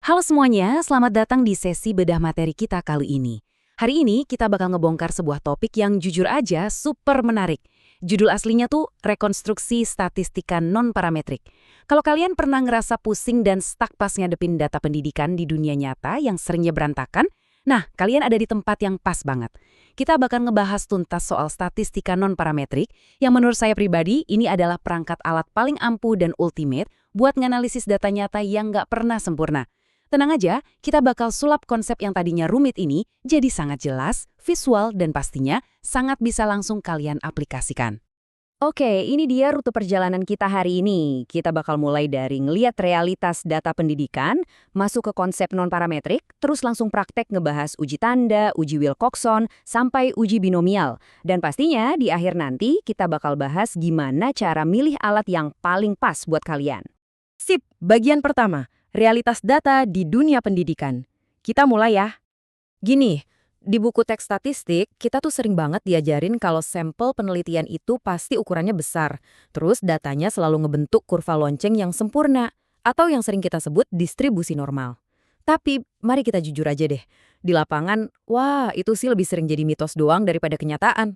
Halo semuanya, selamat datang di sesi bedah materi kita kali ini. Hari ini kita bakal ngebongkar sebuah topik yang jujur aja super menarik. Judul aslinya tuh Rekonstruksi Statistika Non-Parametrik. Kalau kalian pernah ngerasa pusing dan stuck pas ngadepin data pendidikan di dunia nyata yang seringnya berantakan, nah kalian ada di tempat yang pas banget. Kita bakal ngebahas tuntas soal statistika non-parametrik yang menurut saya pribadi ini adalah perangkat alat paling ampuh dan ultimate buat nganalisis data nyata yang nggak pernah sempurna. Tenang aja, kita bakal sulap konsep yang tadinya rumit ini jadi sangat jelas, visual, dan pastinya sangat bisa langsung kalian aplikasikan. Oke, ini dia rute perjalanan kita hari ini. Kita bakal mulai dari ngeliat realitas data pendidikan, masuk ke konsep non-parametrik, terus langsung praktek ngebahas uji tanda, uji Wilcoxon, sampai uji binomial. Dan pastinya di akhir nanti kita bakal bahas gimana cara milih alat yang paling pas buat kalian. Sip, bagian pertama, realitas data di dunia pendidikan. Kita mulai ya. Gini, di buku teks statistik, kita tuh sering banget diajarin kalau sampel penelitian itu pasti ukurannya besar. Terus datanya selalu ngebentuk kurva lonceng yang sempurna, atau yang sering kita sebut distribusi normal. Tapi, mari kita jujur aja deh. Di lapangan, wah itu sih lebih sering jadi mitos doang daripada kenyataan.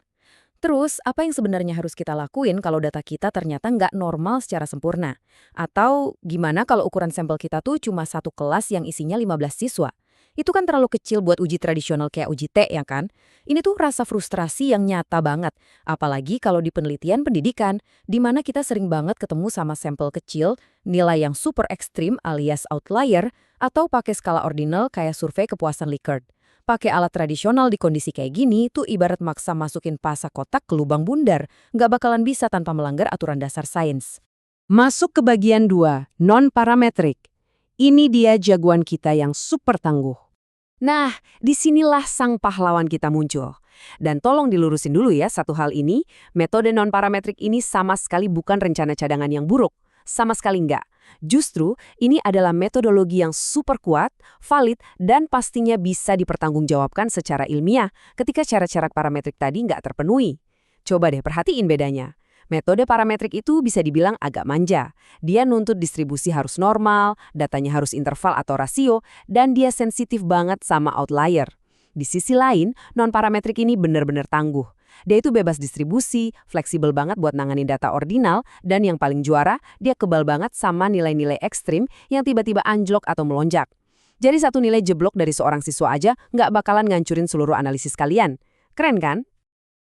Terus, apa yang sebenarnya harus kita lakuin kalau data kita ternyata nggak normal secara sempurna? Atau gimana kalau ukuran sampel kita tuh cuma satu kelas yang isinya 15 siswa? Itu kan terlalu kecil buat uji tradisional kayak uji T ya kan? Ini tuh rasa frustrasi yang nyata banget. Apalagi kalau di penelitian pendidikan, di mana kita sering banget ketemu sama sampel kecil, nilai yang super ekstrim alias outlier, atau pakai skala ordinal kayak survei kepuasan Likert. Pakai alat tradisional di kondisi kayak gini tuh ibarat maksa masukin pasak kotak ke lubang bundar. Nggak bakalan bisa tanpa melanggar aturan dasar sains. Masuk ke bagian 2, non-parametrik. Ini dia jagoan kita yang super tangguh. Nah, disinilah sang pahlawan kita muncul. Dan tolong dilurusin dulu ya satu hal ini, metode non-parametrik ini sama sekali bukan rencana cadangan yang buruk. Sama sekali enggak. Justru, ini adalah metodologi yang super kuat, valid, dan pastinya bisa dipertanggungjawabkan secara ilmiah ketika syarat-syarat parametrik tadi nggak terpenuhi. Coba deh perhatiin bedanya. Metode parametrik itu bisa dibilang agak manja. Dia nuntut distribusi harus normal, datanya harus interval atau rasio, dan dia sensitif banget sama outlier. Di sisi lain, non-parametrik ini benar-benar tangguh. Dia itu bebas distribusi, fleksibel banget buat nanganin data ordinal, dan yang paling juara, dia kebal banget sama nilai-nilai ekstrim yang tiba-tiba anjlok atau melonjak. Jadi satu nilai jeblok dari seorang siswa aja nggak bakalan ngancurin seluruh analisis kalian. Keren kan?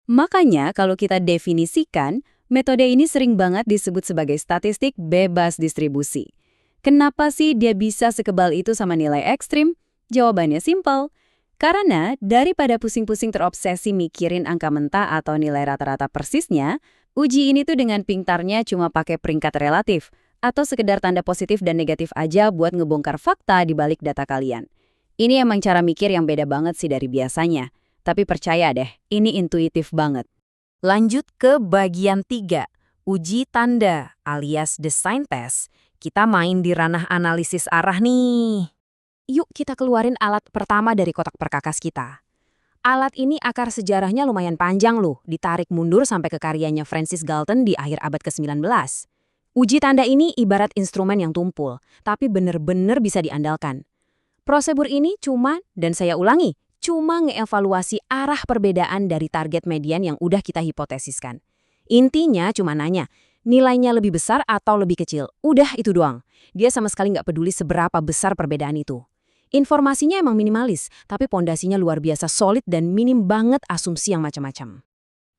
Makanya kalau kita definisikan, metode ini sering banget disebut sebagai statistik bebas distribusi. Kenapa sih dia bisa sekebal itu sama nilai ekstrim? Jawabannya simpel. Karena daripada pusing-pusing terobsesi mikirin angka mentah atau nilai rata-rata persisnya, uji ini tuh dengan pintarnya cuma pakai peringkat relatif atau sekedar tanda positif dan negatif aja buat ngebongkar fakta di balik data kalian. Ini emang cara mikir yang beda banget sih dari biasanya. Tapi percaya deh, ini intuitif banget. Lanjut ke bagian 3, uji tanda alias design test. Kita main di ranah analisis arah nih. Yuk kita keluarin alat pertama dari kotak perkakas kita. Alat ini akar sejarahnya lumayan panjang loh, ditarik mundur sampai ke karyanya Francis Galton di akhir abad ke-19. Uji tanda ini ibarat instrumen yang tumpul, tapi bener-bener bisa diandalkan. Prosedur ini cuma, dan saya ulangi, cuma ngeevaluasi arah perbedaan dari target median yang udah kita hipotesiskan. Intinya cuma nanya, nilainya lebih besar atau lebih kecil. Udah itu doang. Dia sama sekali nggak peduli seberapa besar perbedaan itu. Informasinya emang minimalis, tapi pondasinya luar biasa solid dan minim banget asumsi yang macam-macam.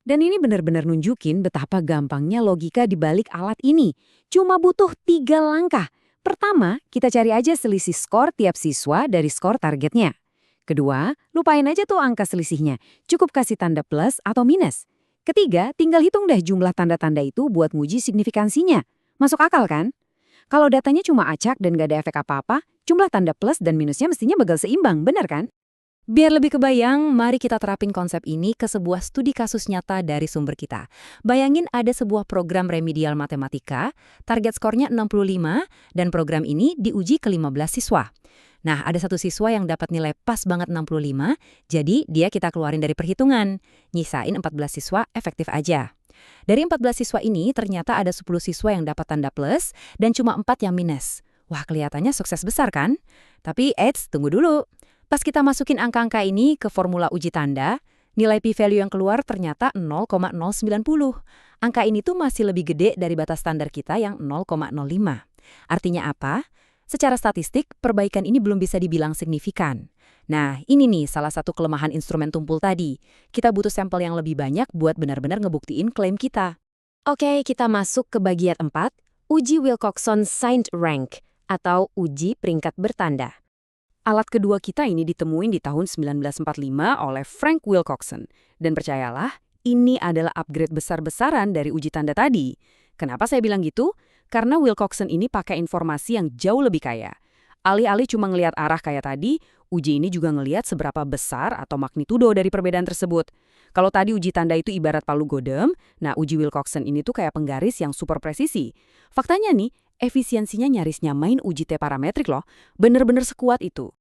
Dan ini benar-benar nunjukin betapa gampangnya logika di balik alat ini. Cuma butuh 3 langkah. Pertama, kita cari aja selisih skor tiap siswa dari skor targetnya. Kedua, lupain aja tuh angka selisihnya. Cukup kasih tanda plus atau minus. Ketiga, tinggal hitung deh jumlah tanda-tanda itu buat nguji signifikansinya. Masuk akal kan? Kalau datanya cuma acak dan gak ada efek apa-apa, jumlah tanda plus dan minusnya mestinya bakal seimbang, benar kan? Biar lebih kebayang, mari kita terapin konsep ini ke sebuah studi kasus nyata dari sumber kita. Bayangin ada sebuah program remedial matematika, target skornya 65, dan program ini diuji ke 15 siswa. Nah, ada satu siswa yang dapat nilai pas banget 65, jadi dia kita keluarin dari perhitungan. Nyisain 14 siswa efektif aja. Dari 14 siswa ini, ternyata ada 10 siswa yang dapat tanda plus dan cuma 4 yang minus. Wah, kelihatannya sukses besar kan? Tapi eits, tunggu dulu. Pas kita masukin angka-angka ini ke formula uji tanda, nilai p-value yang keluar ternyata 0,090. Angka ini tuh masih lebih gede dari batas standar kita yang 0,05. Artinya apa? Secara statistik, perbaikan ini belum bisa dibilang signifikan. Nah, ini nih salah satu kelemahan instrumen tumpul tadi. Kita butuh sampel yang lebih banyak buat benar-benar ngebuktiin klaim kita. Oke, kita masuk ke bagian 4, uji Wilcoxon Signed Rank, atau uji peringkat bertanda. Alat kedua kita ini ditemuin di tahun 1945 oleh Frank Wilcoxon. Dan percayalah, ini adalah upgrade besar-besaran dari uji tanda tadi. Kenapa saya bilang gitu? Karena Wilcoxon ini pakai informasi yang jauh lebih kaya. Alih-alih cuma ngelihat arah kayak tadi, uji ini juga ngelihat seberapa besar atau magnitudo dari perbedaan tersebut. Kalau tadi uji tanda itu ibarat palu godam, nah uji Wilcoxon ini tuh kayak penggaris yang super presisi. Faktanya nih, efisiensinya nyaris nyamain uji T-parametrik loh, bener-bener sekuat itu.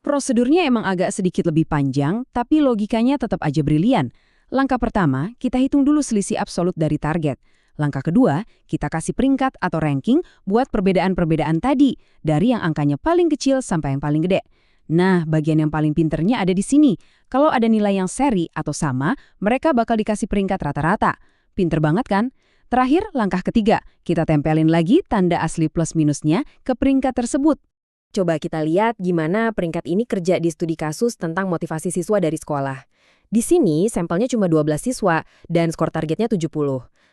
Prosedurnya emang agak sedikit lebih panjang, tapi logikanya tetap aja brilian. Langkah pertama, kita hitung dulu selisih absolut dari target. Langkah kedua, kita kasih peringkat atau ranking buat perbedaan-perbedaan tadi, dari yang angkanya paling kecil sampai yang paling gede. Nah, bagian yang paling pinternya ada di sini. Kalau ada nilai yang seri atau sama, mereka bakal dikasih peringkat rata-rata. Pinter banget kan? Terakhir, langkah ketiga, kita tempelin lagi tanda asli plus minusnya ke peringkat tersebut. Coba kita lihat gimana peringkat ini kerja di studi kasus tentang motivasi siswa dari sekolah. Di sini, sampelnya cuma 12 siswa dan skor targetnya 70.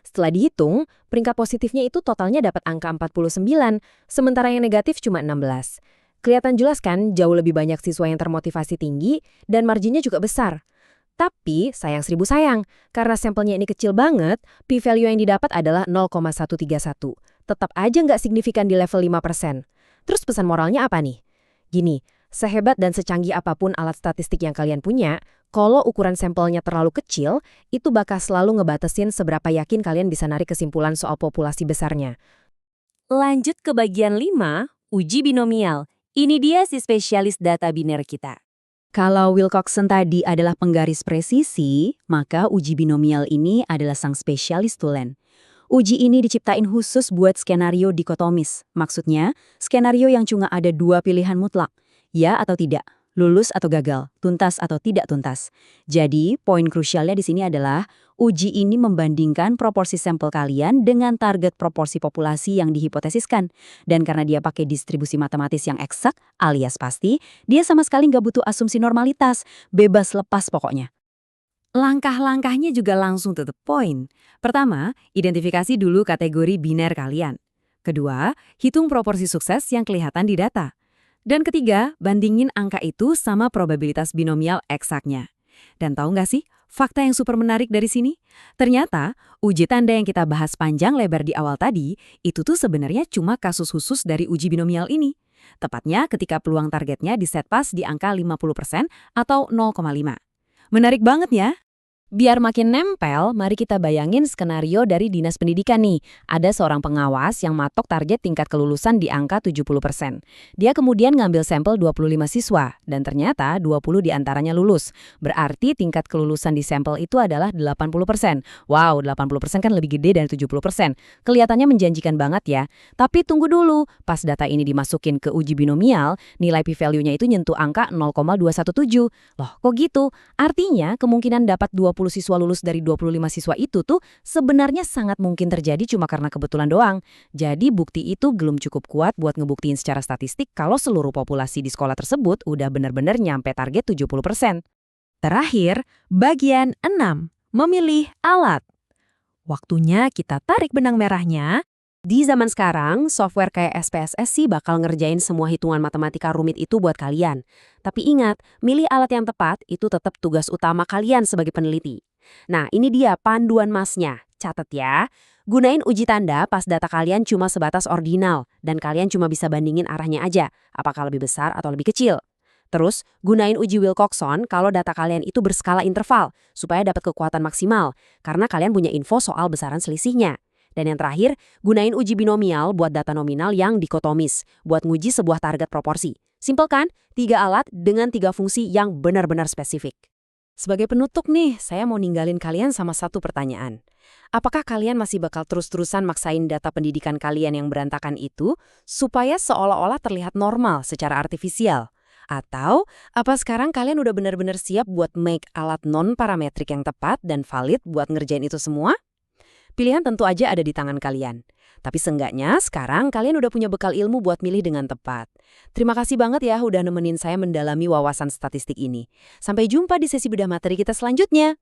Setelah dihitung, peringkat positifnya itu totalnya dapat angka 49, sementara yang negatif cuma 16. Kelihatan jelas kan, jauh lebih banyak siswa yang termotivasi tinggi dan marginnya juga besar. Tapi, sayang seribu sayang, karena sampelnya ini kecil banget, p-value yang didapat adalah 0,131. Tetap aja nggak signifikan di level 5%. Terus pesan moralnya apa nih? Gini, sehebat dan secanggih apapun alat statistik yang kalian punya, kalau ukuran sampelnya terlalu kecil, itu bakal selalu ngebatasin seberapa yakin kalian bisa narik kesimpulan soal populasi besarnya. Lanjut ke bagian 5, uji binomial. Ini dia si spesialis data biner kita. Kalau Wilcoxon tadi adalah penggaris presisi, maka uji binomial ini adalah sang spesialis tulen. Uji ini diciptain khusus buat skenario dikotomis. Maksudnya, skenario yang cuma ada dua pilihan mutlak, ya atau tidak, lulus atau gagal, tuntas atau tidak tuntas. Jadi, poin krusialnya di sini adalah uji ini membandingkan proporsi sampel kalian dengan target proporsi populasi yang dihipotesiskan. Dan karena dia pakai distribusi matematis yang eksak, alias pasti, dia sama sekali nggak butuh asumsi normalitas, bebas lepas pokoknya. Langkah-langkahnya juga langsung to the point. Pertama, identifikasi dulu kategori biner kalian. Kedua, hitung proporsi sukses yang kelihatan di data. Dan ketiga, bandingin angka itu sama probabilitas binomial eksaknya. Dan tahu nggak sih, fakta yang super menarik dari sini? Ternyata, uji tanda yang kita bahas panjang lebar di awal tadi, itu tuh sebenarnya cuma kasus khusus dari uji binomial ini. Tepatnya ketika peluang targetnya diset pas di angka 50% atau 0,5. Menarik banget ya? Biar makin nempel, mari kita bayangin skenario dari Dinas Pendidikan nih. Ada seorang pengawas yang matok target tingkat kelulusan di angka 70%. Dia kemudian ngambil sampel 25 siswa, dan ternyata 20 diantaranya lulus. Berarti tingkat kelulusan di sampel itu adalah 80%. Wow, 80% kan lebih gede dari 70%. Kelihatannya menjanjikan banget ya. Tapi tunggu dulu, pas data ini dimasukin ke uji binomial, nilai p-value-nya itu nyentuh angka 0,217. Loh, kok gitu? Artinya kemungkinan dapat 20 siswa lulus dari 25 siswa itu tuh sebenarnya sangat mungkin terjadi cuma karena kebetulan doang. Jadi bukti itu belum cukup kuat buat ngebuktiin secara statistik kalau seluruh populasi di sekolah tersebut udah benar-benar nyampe target 70%. Terakhir, bagian 6, memilih alat. Waktunya kita tarik benang merahnya. Di zaman sekarang, software kayak SPSS sih bakal ngerjain semua hitungan matematika rumit itu buat kalian. Tapi ingat, milih alat yang tepat itu tetap tugas utama kalian sebagai peneliti. Nah, ini dia panduan masnya. Catat ya. Gunain uji tanda pas data kalian cuma sebatas ordinal dan kalian cuma bisa bandingin arahnya aja, apakah lebih besar atau lebih kecil. Terus, gunain uji Wilcoxon kalau data kalian itu berskala interval supaya dapat kekuatan maksimal karena kalian punya info soal besaran selisihnya. Dan yang terakhir, gunain uji binomial buat data nominal yang dikotomis, buat nguji sebuah target proporsi. Simpel kan? 3 alat dengan 3 fungsi yang benar-benar spesifik. Sebagai penutup nih, saya mau ninggalin kalian sama satu pertanyaan. Apakah kalian masih bakal terus-terusan maksain data pendidikan kalian yang berantakan itu supaya seolah-olah terlihat normal secara artifisial? Atau, apa sekarang kalian udah benar-benar siap buat make alat non-parametrik yang tepat dan valid buat ngerjain itu semua? Pilihan tentu aja ada di tangan kalian. Tapi seenggaknya sekarang kalian udah punya bekal ilmu buat milih dengan tepat. Terima kasih banget ya udah nemenin saya mendalami wawasan statistik ini. Sampai jumpa di sesi bedah materi kita selanjutnya.